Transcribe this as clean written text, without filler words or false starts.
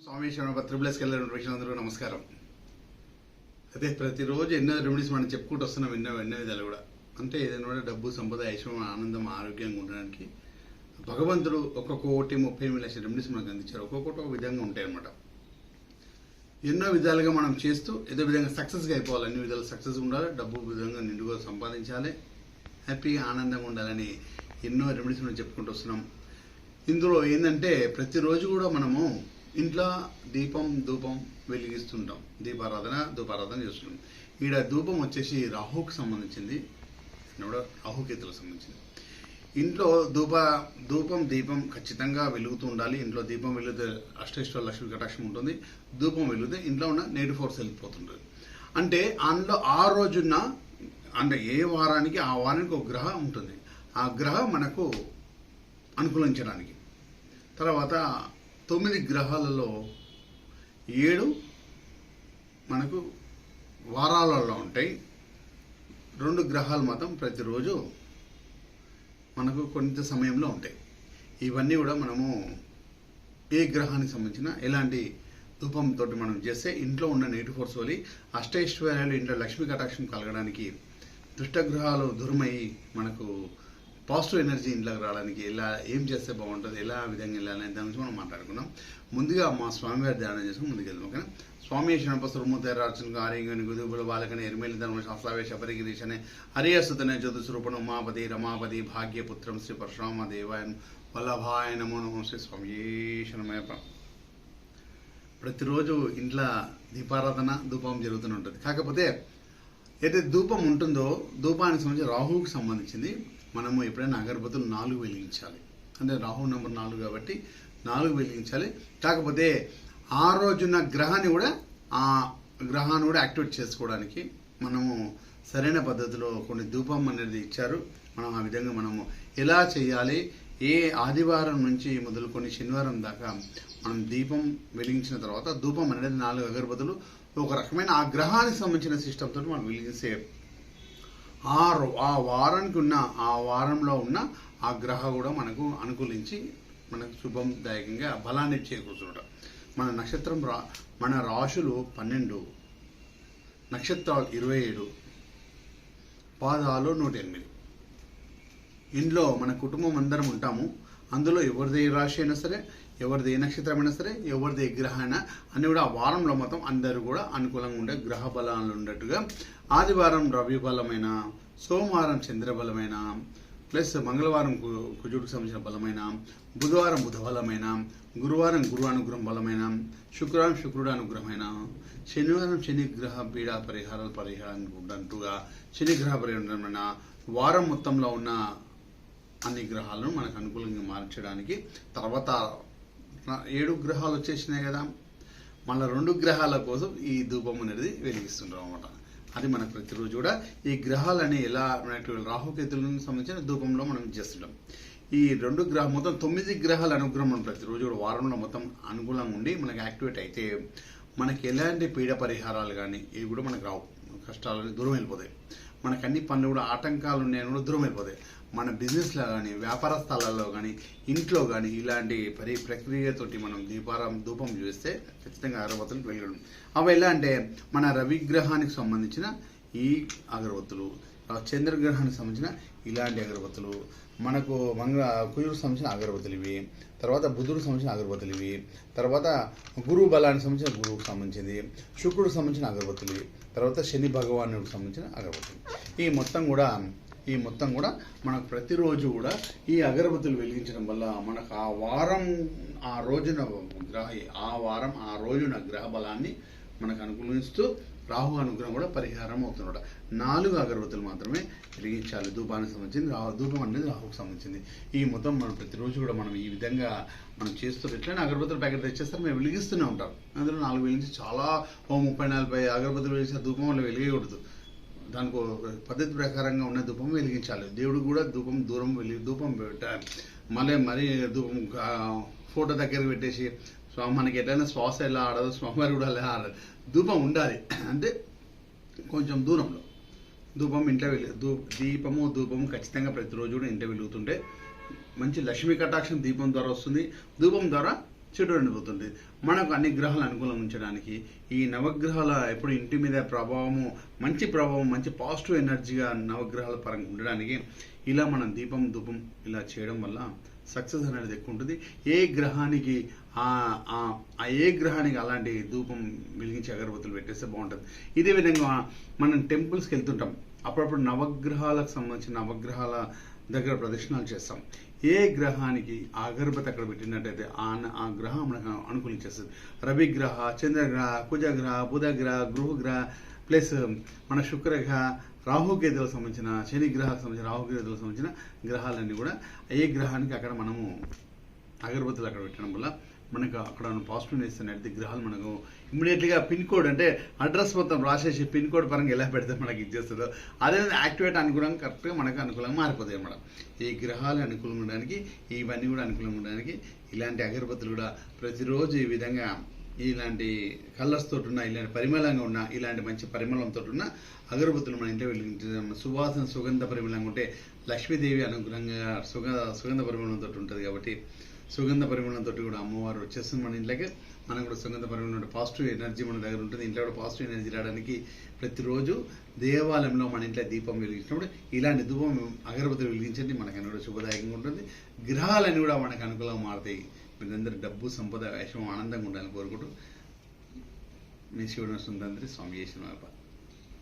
స్వామి త్రిబుల్ఎస్కి వెళ్ళిన వీక్షకులందరూ నమస్కారం. అయితే ప్రతిరోజు ఎన్నో రెమెడీస్ మనం చెప్పుకుంటూ వస్తున్నాం, ఎన్నో విధాలు కూడా. అంటే ఏదైనా కూడా డబ్బు, సంపద, ఐశ్వర్యం, ఆనందం, ఆరోగ్యంగా ఉండడానికి భగవంతుడు 1,30,000,000 రెమెడీస్ మనకు అందించారు. ఒక్కొక్కటి ఒక విధంగా ఉంటాయి అన్నమాట. ఎన్నో విధాలుగా మనం చేస్తూ ఏదో విధంగా సక్సెస్గా అయిపోవాలి, అన్ని విధాలు సక్సెస్ ఉండాలి, డబ్బు విధంగా నిండుగా సంపాదించాలి, హ్యాపీగా ఆనందంగా ఉండాలని ఎన్నో రెమెడీస్ మనం చెప్పుకుంటూ వస్తున్నాం. ఇందులో ఏంటంటే ప్రతిరోజు కూడా మనము ఇంట్లో దీపం ధూపం వెలిగిస్తుంటాం, ధూపారాధన చేస్తుంటాం. ఈడ ధూపం వచ్చేసి రాహుకి సంబంధించింది, రాహుకేతులకు సంబంధించింది. ఇంట్లో ధూపం దీపం ఖచ్చితంగా వెలుగుతూ ఉండాలి. ఇంట్లో దీపం వెలిగితే అష్టైశ్వర్య లక్ష్మీ కటాక్షం ఉంటుంది. ధూపం వెలిగితే ఇంట్లో ఉన్న నెగిటివ్ ఫోర్స్ వెళ్ళిపోతుంటుంది. అంటే అందులో ఆ రోజున అంటే ఏ వారానికి ఆ వారానికి ఒక గ్రహం ఉంటుంది. ఆ గ్రహం మనకు అనుకూలించడానికి. తర్వాత 9 గ్రహాలలో 7 మనకు వారాలలో ఉంటాయి. 2 గ్రహాలు మాత్రం ప్రతిరోజు మనకు కొంత సమయంలో ఉంటాయి. ఇవన్నీ కూడా మనము ఏ గ్రహానికి సంబంధించిన ఎలాంటి ధూపంతో మనం చేస్తే ఇంట్లో ఉన్న నెగిటివ్ ఫోర్స్ వల్ల అష్టైశ్వర్యాలు, ఇంట్లో లక్ష్మీ కటాక్షం కలగడానికి, దుష్టగ్రహాలు దూరమయ్యి మనకు పాజిటివ్ ఎనర్జీ ఇంట్లోకి రావడానికి ఏం చేస్తే బాగుంటుంది, ఎలా విధంగా వెళ్ళాలని దాని గురించి మనం మాట్లాడుకున్నాం. ముందుగా మా స్వామివారి ధ్యానం చేసుకుని ముందుకు వెళ్దాం. ఓకేనా? స్వామి శరణపస్వరూపేరార్చన ఆర్యంగని గుదుబుల బాలకని ఎరిమేలి ధర్మ శాస్త్రావేశ పరిగిరీశనే హరియసుతనే చతుస్వరూపణ ఉమాపతి రమాపతి భాగ్యపుత్రం శ్రీ పరశురామ దేవాయన్ వల్లభాయ నమో నమో శ్రీ స్వామి శరణమయ. ప్రతిరోజు ఇంట్లో దీపారాధన ధూపం జరుగుతూనే ఉంటుంది. కాకపోతే ఏదైతే ధూపం ఉంటుందో ధూపానికి సంబంధించి రాహువుకి సంబంధించింది మనము ఎప్పుడైనా అగరబత్తులు 4 వెలిగించాలి. అంటే రాహు నెంబర్ 4 కాబట్టి 4 వెలిగించాలి. కాకపోతే ఆ రోజున గ్రహాన్ని కూడా యాక్టివేట్ చేసుకోవడానికి మనము సరైన పద్ధతిలో కొన్ని ధూపం అనేది ఇచ్చారు. మనం ఆ విధంగా మనము ఎలా చేయాలి, ఏ ఆదివారం నుంచి మొదలుకొని శనివారం దాకా మనం దీపం వెలిగించిన తర్వాత ధూపం అనేది 4 అగరబత్తులు ఒక రకమైన ఆ గ్రహానికి సంబంధించిన సిస్టమ్ తోటి మనం వెలిగిస్తే ఆ వారానికి ఉన్న ఆ వారంలో ఉన్న ఆ గ్రహ కూడా మనకు అనుకూలించి మనకు శుభందాయకంగా బలాన్ని చేకూర్చుంటాం. మన నక్షత్రం మన రాశులు 12, నక్షత్రాలు 27, పాదాలు 108. ఇంట్లో మన కుటుంబం అందరం ఉంటాము. అందులో ఎవరిది ఏ రాశి అయినా సరే, ఎవరిది ఏ నక్షత్రం అయినా సరే, ఎవరిది ఏ గ్రహం అయినా అన్ని కూడా ఆ వారంలో మొత్తం అందరూ కూడా అనుకూలంగా ఉండే గ్రహ బలాలు ఉన్నట్టుగా ఆదివారం రవి బలమైన, సోమవారం చంద్రబలమైన, ప్లస్ మంగళవారం కుజుడికి సంబంధించిన బలమైన, బుధవారం బుధ బలమైన, గురువారం గురు అనుగ్రహం బలమైన, శుక్రవారం శుక్రుడు అనుగ్రహమైన, శనివారం శని గ్రహ పీడా పరిహారంగా శని గ్రహ పరిహారమైన వారం మొత్తంలో ఉన్న అన్ని గ్రహాలను మనకు అనుకూలంగా మార్చడానికి. తర్వాత 7 గ్రహాలు వచ్చేసినాయి కదా, మళ్ళీ 2 గ్రహాల కోసం ఈ ధూపం అనేది వెలిగిస్తుంటాం అన్నమాట. అది మనకు ప్రతిరోజు కూడా ఈ గ్రహాలని ఎలా రాహుకేతులకు సంబంధించిన ధూపంలో మనం చేస్తుంటాం. ఈ 2 గ్రహాలు మొత్తం 9 గ్రహాల అనుగ్రహం మనం ప్రతిరోజు కూడా వారంలో మొత్తం అనుకూలంగా ఉండి మనకి యాక్టివేట్ అయితే మనకి ఎలాంటి పీడ పరిహారాలు కానీ ఇవి కూడా మనకు రావు. కష్టాలు దూరం వెళ్ళిపోతాయి. మనకు అన్ని పనులు కూడా ఆటంకాలు ఉన్నాయని కూడా దూరం వెళ్ళిపోతాయి. మన బిజినెస్లో కానీ, వ్యాపార స్థలాల్లో కానీ, ఇంట్లో కానీ ఇలాంటి ప్రక్రియతోటి మనం ధూపం చేస్తే ఖచ్చితంగా అగరబత్తులు వెలగడం. అవి ఎలా అంటే మన రవిగ్రహానికి సంబంధించిన ఈ అగరబత్తులు, చంద్రగ్రహానికి సంబంధించిన ఇలాంటి అగరబత్తులు, మనకు కుజుడికి సంబంధించిన అగరబత్తులు ఇవి, తర్వాత బుధుడికి సంబంధించిన అగరబత్తులు ఇవి, తర్వాత గురువు బలానికి సంబంధించిన గురువుకు సంబంధించింది, శుక్రుడికి సంబంధించిన అగరబత్తులు, తర్వాత శని భగవానుడికి సంబంధించిన అగరబత్తులు. ఈ మొత్తం కూడా మనకు ప్రతిరోజు కూడా ఈ అగరబత్తులు వెలిగించడం వల్ల మనకు ఆ వారం ఆ రోజున గ్రహ బలాన్ని మనకు అనుకూలిస్తూ రాహు అనుగ్రహం కూడా పరిహారం అవుతున్నాడు. 4 అగరబత్తులు మాత్రమే వెలిగించాలి ధూపానికి సంబంధించింది. ధూపం అనేది రాహుకు సంబంధించింది. ఈ మొత్తం మనం ప్రతిరోజు కూడా మనం ఈ విధంగా మనం చేస్తూ ఎట్లయినా అగరబత్తులు ప్యాకెట్ తెచ్చేస్తారు, మేము వెలిగిస్తూనే ఉంటాం. అందులో 4 వెలిగించి చాలా 30-40 అగరబత్తులు వెలిగిస్తే ధూపం వల్ల వెలిగకూడదు. దానికి పద్ధతి ప్రకారంగా ఉన్న ధూపం వెలిగించాలి. దేవుడు కూడా ధూపం పెట్టాలి. మరీ ధూపం ఫోటో దగ్గర పెట్టేసి మనకి ఎట్లయినా శ్వాస ఎలా ఆడదు, స్వామివారి కూడా అలా ఆడదు. ధూపం ఉండాలి. అంటే కొంచెం దూరంలో ధూపం ఇంట్లో ధూపము ఖచ్చితంగా ప్రతిరోజు కూడా ఇంట్లో వెలుగుతుంటే మంచి లక్ష్మీ కటాక్షం దీపం ద్వారా వస్తుంది. ధూపం ద్వారా చెడు ఉండిపోతుంది. మనకు అన్ని గ్రహాలు అనుకూలంగా ఉంచడానికి ఈ నవగ్రహాల ఎప్పుడు ఇంటి మీద ప్రభావము, మంచి ప్రభావం, మంచి పాజిటివ్ ఎనర్జీగా నవగ్రహాల పరంగా ఉండడానికి ఇలా మనం దీపం ధూపం ఇలా చేయడం వల్ల సక్సెస్ అనేది ఎక్కువ ఉంటుంది. ఏ గ్రహానికి అలాంటి ధూపం వెలిగించి అగరబత్తులు పెట్టేస్తే బాగుంటుంది. ఇదే విధంగా మనం టెంపుల్స్కి వెళ్తుంటాం, అప్పుడప్పుడు నవగ్రహాలకు సంబంధించిన నవగ్రహాల దగ్గర ప్రదర్శనలు చేస్తాం. ఏ గ్రహానికి ఆ అగరబత్తి అక్కడ పెట్టినట్టయితే ఆ గ్రహం మనకు అనుకూలించేస్తుంది. రవిగ్రహ, చంద్రగ్రహ, కుజగ్రహ, బుధగ్రహ, గృహగ్రహ ప్లస్ మన శుక్రగ్రహ, రాహుకేతువులకు సంబంధించిన, శని గ్రహాలకు సంబంధించిన, రాహుకేతువులకు సంబంధించిన గ్రహాలన్నీ కూడా ఏ గ్రహానికి అక్కడ మనము అగరబత్తులు అక్కడ పెట్టడం వల్ల మనకు అక్కడ పాజిటివ్నెస్ అనేది గ్రహాలు మనకు ఇమ్మీడియట్గా పిన్ కోడ్ అంటే అడ్రస్ మొత్తం రాసేసి పిన్ కోడ్ పరంగా ఎలా పెడితే మనకి ఇచ్చేస్తుందో అదే యాక్టివేట్ అనుకూలంగా కరెక్ట్గా మనకు అనుకూలంగా మారిపోతాయి అన్నమాట. ఈ గ్రహాలు అనుకూలంగా ఉండడానికి, ఇవన్నీ కూడా అనుకూలంగా ఉండడానికి ఇలాంటి అగరబత్తులు కూడా ప్రతిరోజు ఈ విధంగా ఇలాంటి కలర్స్ తోటి ఉన్న, ఇలాంటి పరిమళంగా ఉన్న, ఇలాంటి మంచి పరిమళంతో ఉన్న అగరబత్తులు మన ఇంట్లో వెలిగించడం సువాసన సుగంధ పరిమళంగా ఉంటే లక్ష్మీదేవి అనుగ్రహంగా సుగంధ పరిమళంతో ఉంటుంది. కాబట్టి సుగంధ పరిమళంతో కూడా అమ్మవారు వచ్చేస్తుంది మన ఇంట్లోకి. మనం కూడా సుగంధ పరిమళం పాజిటివ్ ఎనర్జీ మన దగ్గర ఉంటుంది. ఇంట్లో కూడా పాజిటివ్ ఎనర్జీ రావడానికి ప్రతిరోజు దేవాలయంలో మన ఇంట్లో దీపం వెలిగించినప్పుడు ఇలాంటి ధూపం అగరబత్తులు వెలిగించండి. మనకన్నా కూడా శుభదాయకంగా ఉంటుంది. గ్రహాలన్నీ కూడా మనకు అనుకూలంగా మారుతాయి. మీరందరూ డబ్బు, సంపద, ఐశ్వర్యం, ఆనందంగా ఉండాలని కోరుకుంటూ మీ శివుడు తండ్రి స్వామి చేసిన